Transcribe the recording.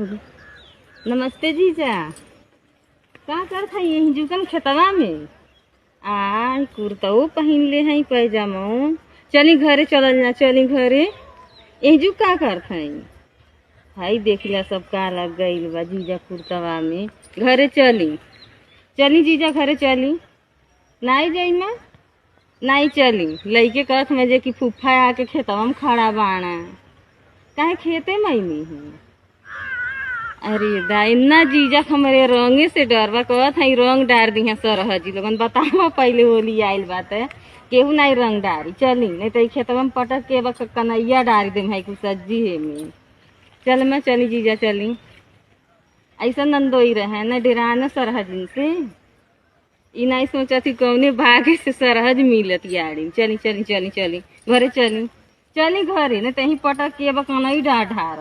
नमस्ते जीजा। का करत हई यही जुकन खेतवा में? आ कुर्ताओ पहिन ले हई पैजामा। चली घरे चलल जा, चली घरे। यही जुक का करत हई? हाई देखिला सब का लग गईल बा जीजा कुर्तावा में। घरे चली, चली जीजा घरे चली। नाई जाई माँ, नाई चली। लइके कहत में जे कि फुफा आके खेतवा में खड़ा बाना। काहे खेते मैनी हूँ? अरे दाइना जीजा हमारे रंगे से डर बा। कहत हई रंग डार दी सरहजी लोगन। बतावा पहले होली आइल बात है, केहू नहीं रंग डारी। चली नहीं तो खेतवा में पटक के बस कन्हैया डारी दे भाई कुछ सज्जी है में। चल मैं चली जीजा चली। ऐसा नंदोई रहे न डेराना सरहज से। ई नहीं सोचा थी कौने भागे से सरहज मिलत यारी। चली चली चली चली घरे चली, चली घरे नहीं तो पटक के बस कन्हैया डार ढार।